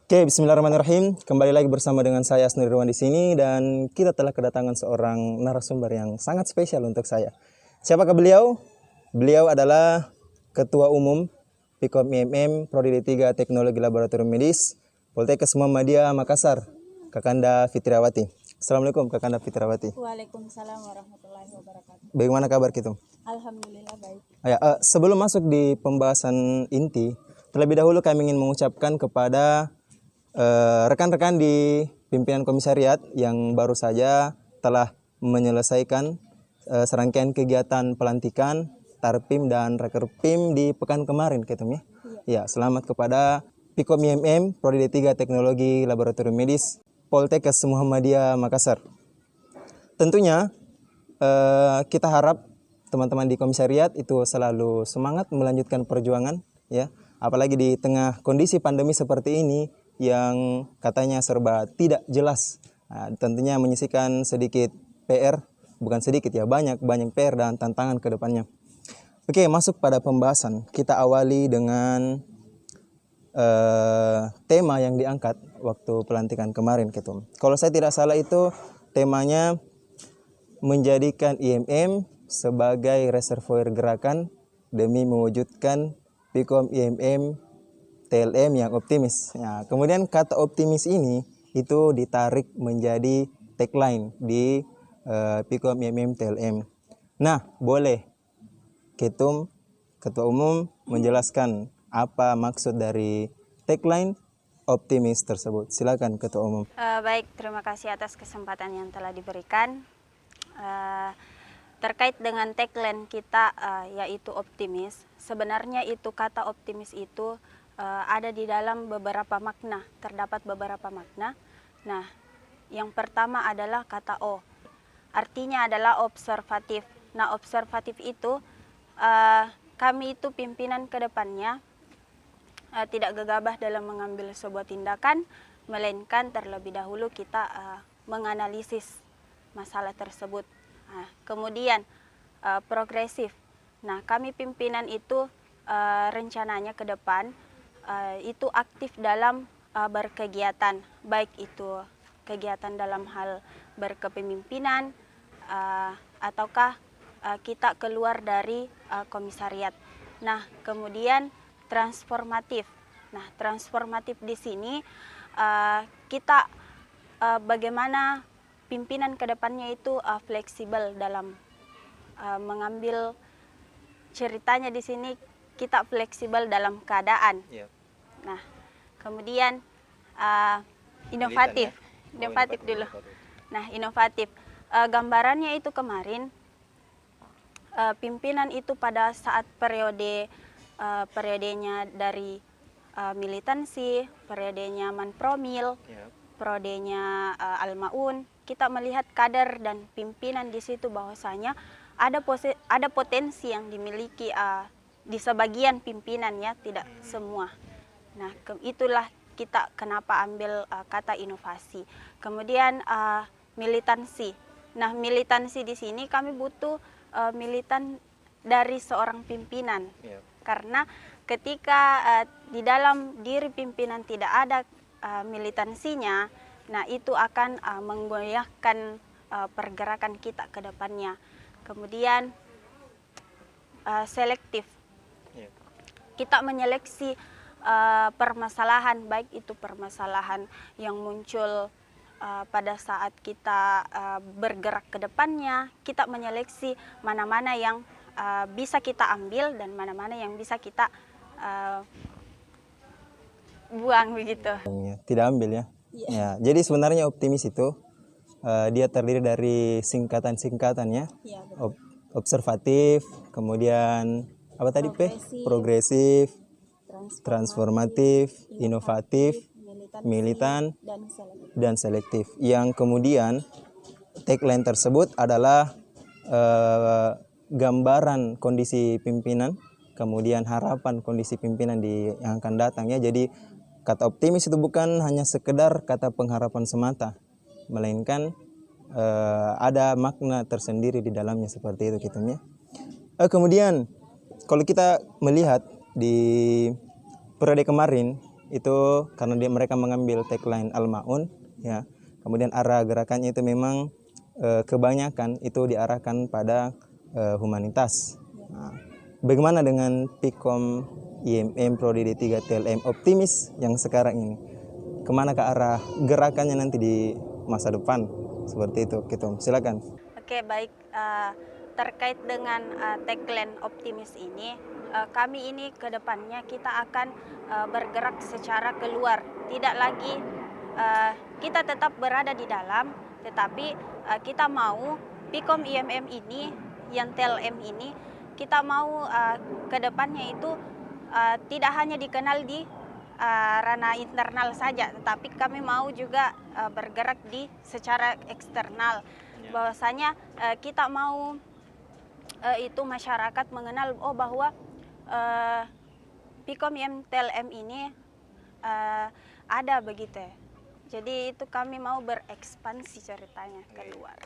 Oke, bismillahirrahmanirrahim. Kembali lagi bersama dengan saya Asnur Irwan di sini dan kita telah kedatangan seorang narasumber yang sangat spesial untuk saya. Siapakah beliau? Beliau adalah Ketua Umum Pikom IMM Prodi D3 Teknologi Laboratorium Medis Poltekkes Muhammadiyah Makassar, Kakanda Fitrawati. Assalamualaikum Kakanda Fitrawati. Waalaikumsalam warahmatullahi wabarakatuh. Bagaimana kabar kita? Alhamdulillah baik. Sebelum masuk di pembahasan inti, terlebih dahulu kami ingin mengucapkan kepada rekan-rekan di pimpinan komisariat yang baru saja telah menyelesaikan serangkaian kegiatan pelantikan Tarpim dan Rekerpim di pekan kemarin, ya. Ya, selamat kepada Pikom IMM Prodi D3 Teknologi Laboratorium Medis Poltekkes Muhammadiyah Makassar. Tentunya kita harap teman-teman di komisariat itu selalu semangat melanjutkan perjuangan, ya. Apalagi di tengah kondisi pandemi seperti ini yang katanya serba tidak jelas. Nah, tentunya menyisikan sedikit PR, bukan sedikit ya, banyak PR dan tantangan ke depannya. Oke, masuk pada pembahasan. Kita awali dengan tema yang diangkat waktu pelantikan kemarin gitu. Kalau saya tidak salah itu temanya menjadikan IMM sebagai reservoir gerakan demi mewujudkan Pikom IMM TLM yang optimis. Nah, kemudian kata optimis ini itu ditarik menjadi tagline di Pikom IMM TLM. Nah, boleh Ketua Umum menjelaskan apa maksud dari tagline optimis tersebut. Silakan Ketua Umum. Baik, terima kasih atas kesempatan yang telah diberikan. Terkait dengan tagline kita yaitu optimis, sebenarnya itu kata optimis itu ada di dalam beberapa makna, terdapat beberapa makna. Nah, yang pertama adalah kata O, artinya adalah observatif. Nah, observatif itu kami itu pimpinan ke depannya tidak gegabah dalam mengambil sebuah tindakan, melainkan terlebih dahulu kita menganalisis masalah tersebut. Nah, kemudian progresif. Nah, kami pimpinan itu rencananya ke depan itu aktif dalam berkegiatan, baik itu kegiatan dalam hal berkepemimpinan ataukah kita keluar dari komisariat. Nah, kemudian transformatif. Nah, transformatif di sini kita bagaimana pimpinan ke depannya itu fleksibel dalam mengambil ceritanya di sini, kita fleksibel dalam keadaan. Nah, kemudian inovatif. Inovatif dulu. Nah, inovatif. Gambarannya itu kemarin pimpinan itu pada saat periodenya dari militansi, periodenya Manpromil, periodenya Al-Maun, kita melihat kader dan pimpinan di situ bahwasanya ada potensi yang dimiliki di sebagian pimpinan, ya, tidak semua. Nah, itulah kita kenapa ambil kata inovasi. Kemudian militansi. Nah, militansi di sini kami butuh militan dari seorang pimpinan. Karena ketika di dalam diri pimpinan tidak ada militansinya, nah itu akan menggoyahkan pergerakan kita ke depannya. Kemudian selektif. Kita menyeleksi permasalahan, baik itu permasalahan yang muncul pada saat kita bergerak ke depannya, kita menyeleksi mana-mana yang bisa kita ambil dan mana-mana yang bisa kita buang begitu. Tidak ambil, ya. Ya, jadi sebenarnya optimis itu dia terdiri dari singkatan-singkatannya. Observatif, kemudian apa tadi progresif, transformatif, inovatif, militan, dan selektif. Yang kemudian tagline tersebut adalah gambaran kondisi pimpinan, kemudian harapan kondisi pimpinan yang akan datang, ya. Jadi kata optimis itu bukan hanya sekedar kata pengharapan semata, melainkan ada makna tersendiri di dalamnya, seperti itu gitu, ya. Kemudian kalau kita melihat di periode kemarin itu karena mereka mengambil tagline Al-Maun ya. Kemudian arah gerakannya itu memang kebanyakan itu diarahkan pada humanitas. Nah, bagaimana dengan Pikom IMM Prodi D3 TLM Optimis yang sekarang ini? Kemana ke arah gerakannya nanti di masa depan? Seperti itu, Ketum. Silakan. Oke, baik. Terkait dengan tagline optimis ini, kami ini ke depannya kita akan bergerak secara keluar. Tidak lagi kita tetap berada di dalam, tetapi kita mau Pikom IMM ini, yang TLM ini, kita mau ke depannya itu tidak hanya dikenal di ranah internal saja, tetapi kami mau juga bergerak di secara eksternal. Bahwasanya kita mau itu masyarakat mengenal bahwa Pikom IMM TLM ini ada begitu ya. Jadi itu kami mau berekspansi ceritanya keluar.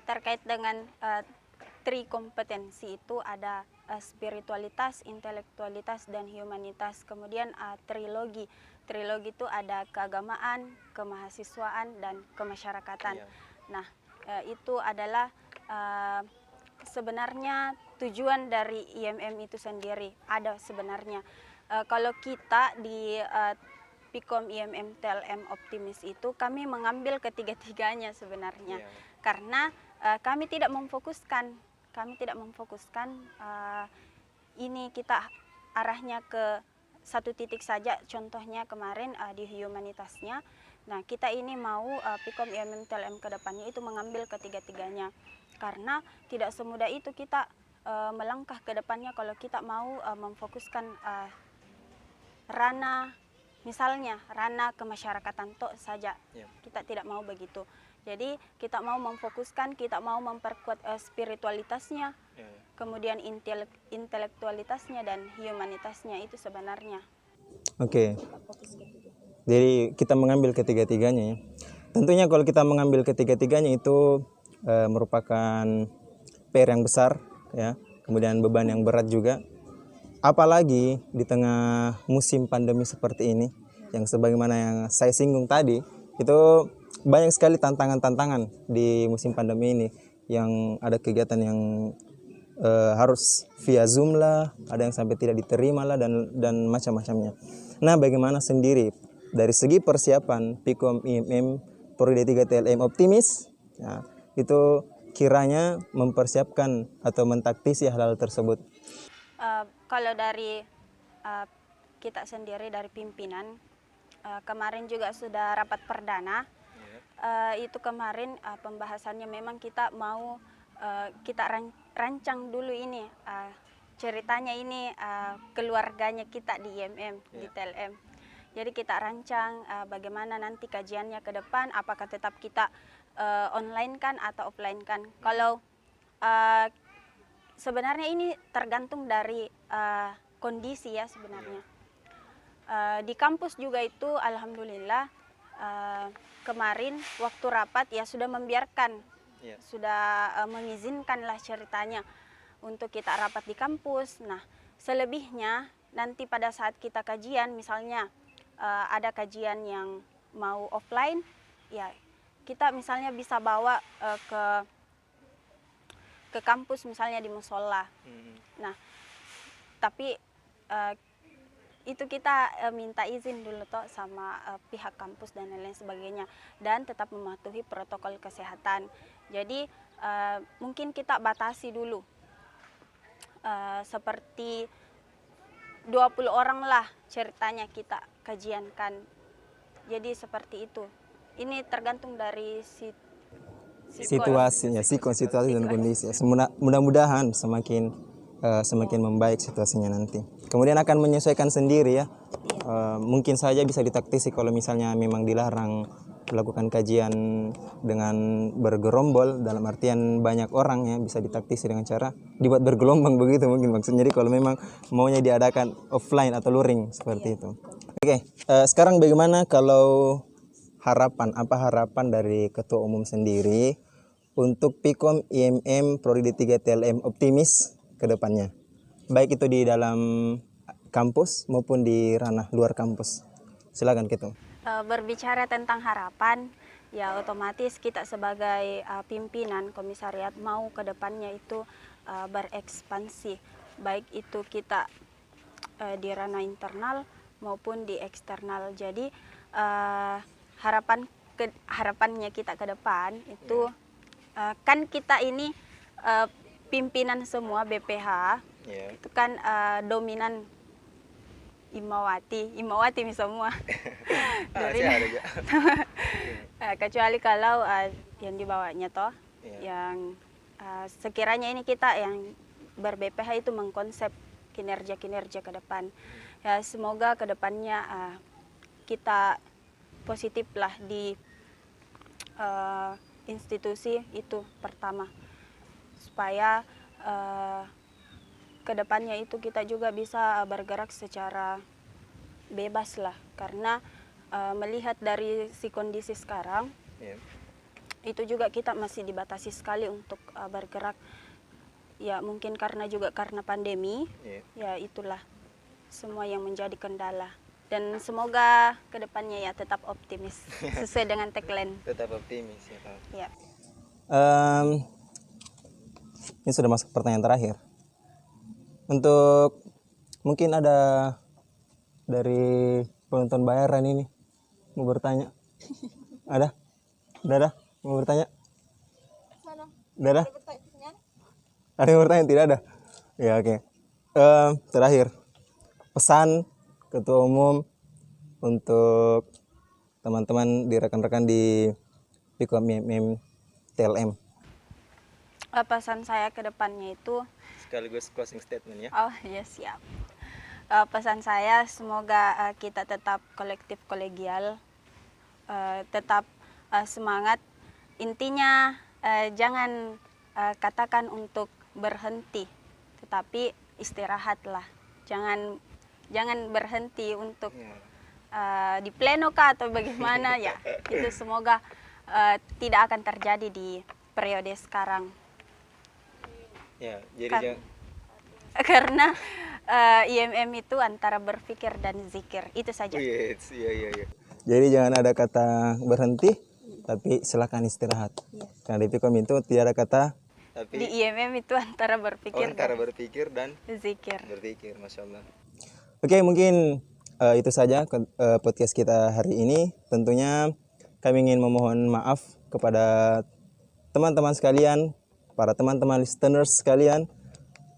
Terkait dengan tri kompetensi itu ada spiritualitas, intelektualitas, dan humanitas. Kemudian trilogi. Trilogi itu ada keagamaan, kemahasiswaan, dan kemasyarakatan. Nah, itu adalah sebenarnya tujuan dari IMM itu sendiri. Ada sebenarnya. Kalau kita di Pikom IMM TLM Optimis itu kami mengambil ketiga-tiganya sebenarnya. Karena kami tidak memfokuskan ini kita arahnya ke satu titik saja. Contohnya kemarin di humanitasnya. Nah, kita ini mau Pikom IMM TLM ke depannya itu mengambil ketiga-tiganya. Karena tidak semudah itu kita melangkah ke depannya kalau kita mau memfokuskan ranah, misalnya ranah kemasyarakatan tok saja. Kita tidak mau begitu. Jadi kita mau memfokuskan, kita mau memperkuat spiritualitasnya, kemudian intelektualitasnya dan humanitasnya itu sebenarnya. Oke. Jadi kita mengambil ketiga-tiganya ya. Tentunya kalau kita mengambil ketiga-tiganya itu merupakan PR yang besar ya. Kemudian beban yang berat juga. Apalagi di tengah musim pandemi seperti ini, yang sebagaimana yang saya singgung tadi, itu banyak sekali tantangan-tantangan di musim pandemi ini, yang ada kegiatan yang harus via Zoom lah, ada yang sampai tidak diterima lah, dan macam-macamnya. Nah, bagaimana sendiri dari segi persiapan Pikom IMM Prodi D3 TLM Optimis, ya, itu kiranya mempersiapkan atau mentaktisi hal-hal tersebut? Kalau dari kita sendiri dari pimpinan, kemarin juga sudah rapat perdana. Itu kemarin pembahasannya memang kita mau kita rancang dulu ini ceritanya ini keluarganya kita di IMM, di TLM. Jadi kita rancang bagaimana nanti kajiannya ke depan, apakah tetap kita online kan atau offline kan. Kalau sebenarnya ini tergantung dari kondisi ya sebenarnya. Di kampus juga itu alhamdulillah kemarin waktu rapat ya sudah membiarkan, sudah mengizinkanlah ceritanya untuk kita rapat di kampus. Nah, selebihnya nanti pada saat kita kajian, misalnya ada kajian yang mau offline, ya kita misalnya bisa bawa ke kampus misalnya di musola. Nah, tapi itu kita minta izin dulu toh sama pihak kampus dan lain-lain sebagainya, dan tetap mematuhi protokol kesehatan. Jadi mungkin kita batasi dulu seperti 20 orang lah ceritanya kita kajiankan. Jadi seperti itu. Ini tergantung dari situasinya, situasi dan kondisi. Mudah-mudahan semakin membaik situasinya nanti. Kemudian akan menyesuaikan sendiri ya. Mungkin saja bisa ditaktisi kalau misalnya memang dilarang melakukan kajian dengan bergerombol, dalam artian banyak orang ya, bisa ditaktisi dengan cara dibuat bergelombang begitu mungkin maksudnya. Jadi kalau memang maunya diadakan offline atau luring seperti itu. Oke, sekarang bagaimana kalau apa harapan dari Ketua Umum sendiri untuk Pikom IMM Prodi D3 TLM Optimis ke depannya, baik itu di dalam kampus maupun di ranah luar kampus? Silakan Ketum. Berbicara tentang harapan, ya otomatis kita sebagai pimpinan komisariat mau ke depannya itu berekspansi, baik itu kita di ranah internal maupun di eksternal. Jadi harapannya kita ke depan itu kan kita ini pimpinan semua BPH itu kan dominan Imawati mi semua. Dari kecuali kalau yang di bawahnya toh yang sekiranya ini kita yang ber-BPH itu mengkonsep kinerja-kinerja ke depan. Ya semoga ke depannya kita positif lah di institusi itu pertama, supaya kedepannya itu kita juga bisa bergerak secara bebas lah, karena melihat dari si kondisi sekarang itu juga kita masih dibatasi sekali untuk bergerak, ya mungkin juga karena pandemi, ya itulah semua yang menjadi kendala. Dan semoga kedepannya ya tetap optimis sesuai dengan tagline. Tetap optimis ya Pak. Ya. Ini sudah masuk pertanyaan terakhir. Untuk mungkin ada dari penonton bayaran ini mau bertanya. Ada? Udah mau bertanya? Udah? Ada yang bertanya? Tidak ada? Ya oke. Terakhir, pesan Ketua Umum untuk teman-teman di rekan-rekan di Pikom TLM. Pesan saya ke depannya itu Sekaligus closing statement ya. Oh ya siap. Pesan saya semoga kita tetap kolektif kolegial, tetap semangat. Intinya jangan katakan untuk berhenti, tetapi istirahatlah. Jangan berhenti untuk di pleno kah atau bagaimana ya. Itu semoga tidak akan terjadi di periode sekarang. Ya, jadi karena IMM itu antara berpikir dan zikir, itu saja. Iya. Jadi jangan ada kata berhenti, tapi silakan istirahat. Karena di Pikom itu tidak ada kata. Tapi di IMM itu antara berpikir dan zikir. Berpikir, masya Allah. Oke, mungkin itu saja podcast kita hari ini. Tentunya kami ingin memohon maaf kepada teman-teman sekalian, para teman-teman listeners sekalian,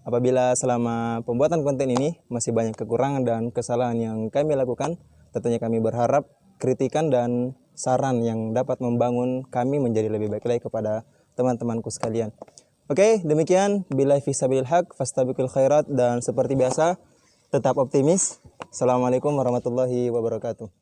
apabila selama pembuatan konten ini masih banyak kekurangan dan kesalahan yang kami lakukan. Tentunya kami berharap kritikan dan saran yang dapat membangun kami menjadi lebih baik lagi kepada teman-temanku sekalian. Oke, demikian. Billahi fisabilil haq, fastabiqul khairat, dan seperti biasa tetap optimis. Assalamualaikum warahmatullahi wabarakatuh.